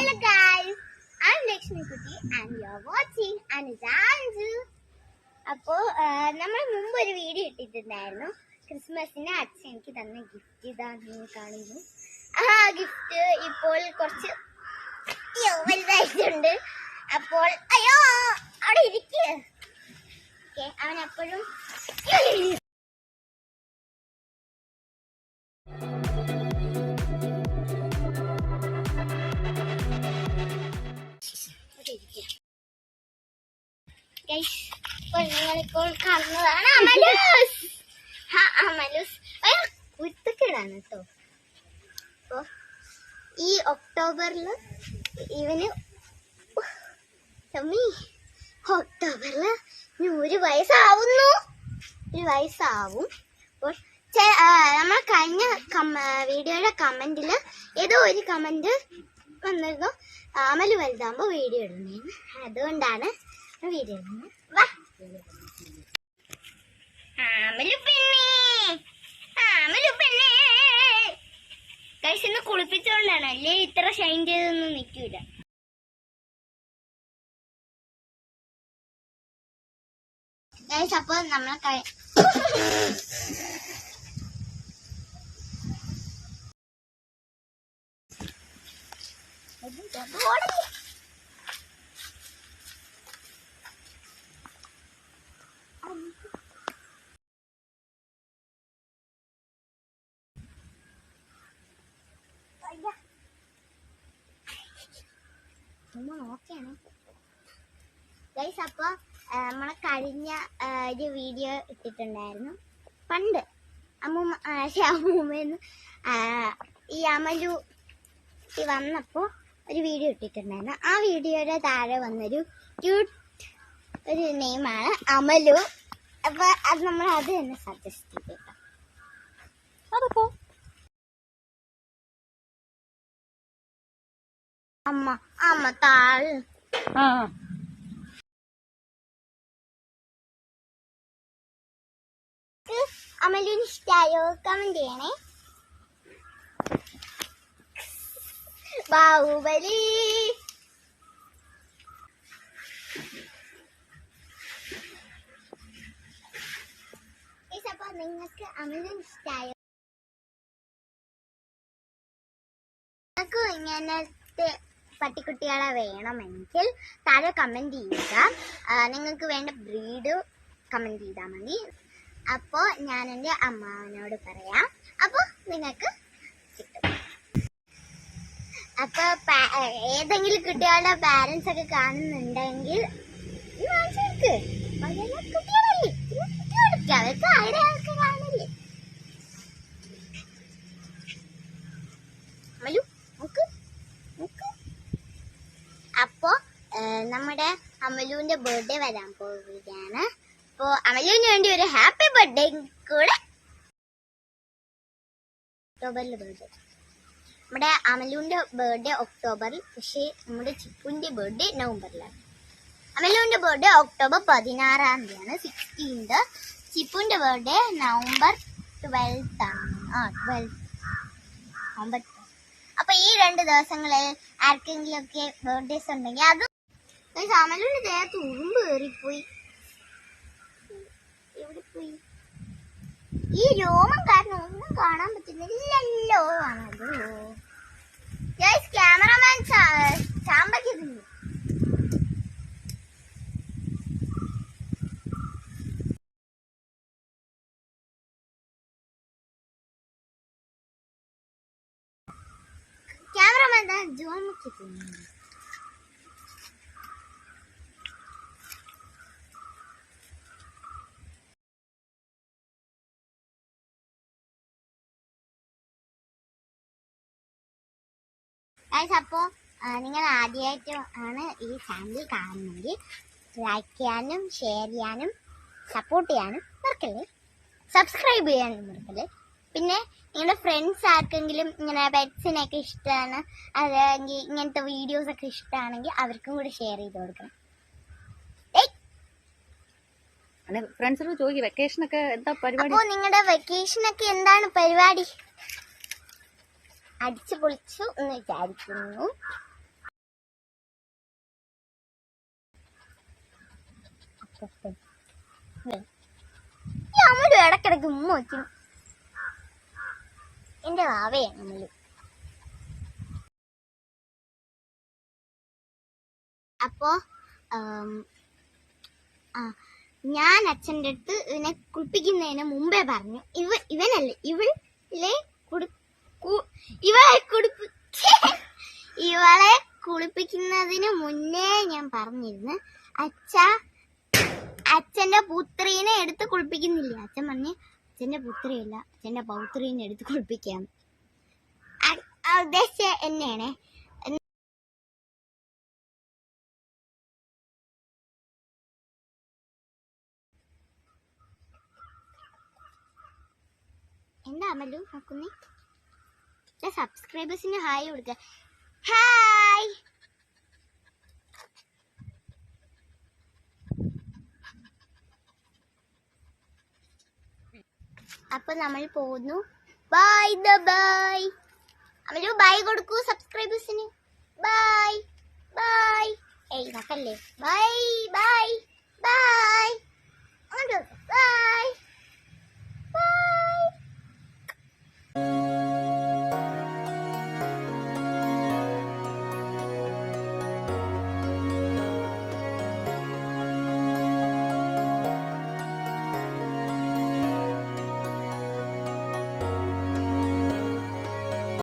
Hello guys, I'm Lakshmi Kuti and you're watching Anujanju. അപ്പോൾ നമ്മൾ മുമ്പ് ഒരു വീഡിയോ ഇട്ടിട്ടുണ്ടായിരുന്നു. ക്രിസ്മസിന് അച്ഛൻ എനിക്ക് തന്ന ഗിഫ്റ്റ് ഇതാണ് കാണുന്നു. ആ ഗിഫ്റ്റ് ഇപ്പോൾ കുറച്ച് വലുതായിട്ടുണ്ട്. അപ്പോൾ അയ്യോ അവിടെ ഇരിക്കുക. അവൻ എപ്പോഴും നിങ്ങളിപ്പോൾ കാണുന്നതാണ് അമലൂസ്. അമലൂസ് കുരുത്തക്കേടാണ് കേട്ടോ. അപ്പൊ ഈ ഒക്ടോബറിൽ ഇവന് ഒക്ടോബറിൽ 1 വയസ്സാവുന്നു. 1 വയസ്സാവും. അപ്പോൾ നമ്മൾ കഴിഞ്ഞ വീഡിയോയുടെ കമന്റിൽ ഏതോ ഒരു കമന്റ് വന്നിരുന്നു അമല് വലുതാകുമ്പോൾ വീഡിയോ ഇടുന്നേന്ന്. അതുകൊണ്ടാണ് വീഡിയോ ഇടുന്നത്. വാ അമലു പെണ്ണേ, അമലു പെണ്ണേ. ഗൈസ് ഇന്ന് കുളിപ്പിച്ചോണ്ടാണ്, അല്ലേ ഇത്ര ഷൈൻ ചെയ്തൊന്നും നിൽക്കൂല. ഗൈസ് അപ്പോൾ നമ്മളെ നോക്കിയാണ് ഗൈസ്. അപ്പൊ നമ്മളെ കഴിഞ്ഞ ഒരു വീഡിയോ ഇട്ടിട്ടുണ്ടായിരുന്നു പണ്ട്. അമ്മൂമ്മന്ന് ഈ അമലു വന്നപ്പോ ഒരു വീഡിയോ ഇട്ടിട്ടുണ്ടായിരുന്നു. ആ വീഡിയോയുടെ താഴെ വന്നൊരു ക്യൂട്ട് ഒരു നെയിമാണ് അമലു. അപ്പൊ അത് നമ്മൾ അത് തന്നെ സജസ്റ്റ് ചെയ്തേക്കാം. അതപ്പോ അമ്മ താൾ അമലുവിന് ഇഷ്ടായോ? കമന്റ് ചെയ്യണേ. ബാഹുബലി അപ്പൊ നിങ്ങൾക്ക് അമലുവിന് ഇഷ്ടായോ? നിങ്ങൾക്ക് ഇങ്ങനത്തെ പട്ടിക്കുട്ടികളെ വേണമെങ്കിൽ താഴെ കമന്റ് ചെയ്യുക. നിങ്ങൾക്ക് വേണ്ട ബ്രീഡ് കമന്റ് ചെയ്താൽ മതി. അപ്പോൾ ഞാൻ എൻ്റെ അമ്മാവനോട് പറയാം. അപ്പോൾ നിങ്ങൾക്ക് കിട്ടും. അപ്പോൾ ഏതെങ്കിലും കുട്ടികളുടെ പാരൻസ് ഒക്കെ കാണുന്നുണ്ടെങ്കിൽ കുട്ടികളല്ലേ, അവർക്ക് ആയിരമൊക്കെ കാണില്ലേ. മലു നോക്ക് നോക്ക്. അപ്പോ നമ്മുടെ അമലുവിന്റെ ബർത്ത്ഡേ വരാൻ പോവുകയാണ്. അപ്പോ അമലുവിന് വേണ്ടി ഒരു ഹാപ്പി ബർത്ത്ഡേ കൂടെ. ഒക്ടോബറിൽ ബർത്ത്ഡേ. നമ്മുടെ അമലുവിന്റെ ബർത്ത്ഡേ ഒക്ടോബറിൽ, പക്ഷേ നമ്മുടെ ചിപ്പുവിന്റെ ബർത്ത്ഡേ നവംബറിലാണ്. അമലുവിന്റെ ബർത്ത്ഡേ ഒക്ടോബർ 16-ാം തീയതിയാണ്, 16th. ചിപ്പുവിന്റെ ബർത്ത്ഡേ നവംബർ 12th ആണ്. 12th November. അപ്പൊ ഈ 2 ദിവസങ്ങളിൽ ആർക്കെങ്കിലും ഒക്കെ ബർത്ത്ഡേസ് ഉണ്ടെങ്കിൽ അത് അമലുവിന്റെ ദേഹത്ത് ഉറുമ്പ് കയറിപ്പോയി. എവിടെ പോയി? ഈ രോമം കാരണം ഒന്നും കാണാൻ പറ്റുന്നില്ലല്ലോ. ആണത് ക്യാമറമാൻ ചാമ്പയ്ക്ക് തിന്നു. ക്യാമറമാൻ ജോമയ്ക്ക് തിന്നു. അപ്പോൾ നിങ്ങൾ ആദ്യമായിട്ട് ആണ് ഈ ചാനൽ കാണുന്നെങ്കിൽ ലൈക്ക് ചെയ്യാനും ഷെയർ ചെയ്യാനും സപ്പോർട്ട് ചെയ്യാനും മറക്കല്ലേ. സബ്സ്ക്രൈബ് ചെയ്യാനും മറക്കല്ലേ. പിന്നെ നിങ്ങളുടെ ഫ്രണ്ട്സ് ആർക്കെങ്കിലും ഇങ്ങനെ പെറ്റ്സിനൊക്കെ ഇഷ്ടമാണ്, അല്ലെങ്കിൽ ഇങ്ങനത്തെ വീഡിയോസ് ഒക്കെ ഇഷ്ടമാണെങ്കിൽ അവർക്കും കൂടി ഷെയർ ചെയ്ത് കൊടുക്കണം. ഫ്രണ്ട്സിനോട് ചോദിക്കും വെക്കേഷനൊക്കെ എന്താ പരിപാടി. അപ്പോൾ നിങ്ങളുടെ വെക്കേഷനൊക്കെ എന്താണ് പരിപാടി? അടിച്ചു പൊളിച്ചു എന്ന് വിചാരിക്കുന്നു. ഈ അമലു ഇടക്കിടക്ക് ഉമ്മ വയ്ക്കും. എന്റെ വാവയാണ് അമലു. അപ്പോ ഞാൻ അച്ഛൻ്റെ അടുത്ത് ഇവനെ കുളിപ്പിക്കുന്നതിന് മുമ്പേ പറഞ്ഞു, ഇവനല്ലേ ഇവളെ ഇവളെ കുളിപ്പിക്കുന്നതിന് മുന്നേ ഞാൻ പറഞ്ഞിരുന്നു, അച്ഛന്റെ പുത്രീനെ എടുത്ത് കുളിപ്പിക്കുന്നില്ല. അച്ഛൻ പറഞ്ഞു അച്ഛന്റെ പുത്രിയല്ല, അച്ഛന്റെ പൗത്രീനെ എടുത്ത് കുളിപ്പിക്കാം. ഉദ്ദേശിച്ച എന്നെയാണേ. എന്താ അമലു നോക്കുന്നേ? സബ്സ്ക്രൈബേഴ്സിന് ഹായ് കൊടുക്ക. ഹായ്. അപ്പൊ നമ്മൾ പോകുന്നു. Bye bye. അമലു ബൈ കൊടുക്കൂ സബ്സ്ക്രൈബേഴ്സിന്. Bye bye. ഏയ് നോക്കല്ലേ. Bye bye bye.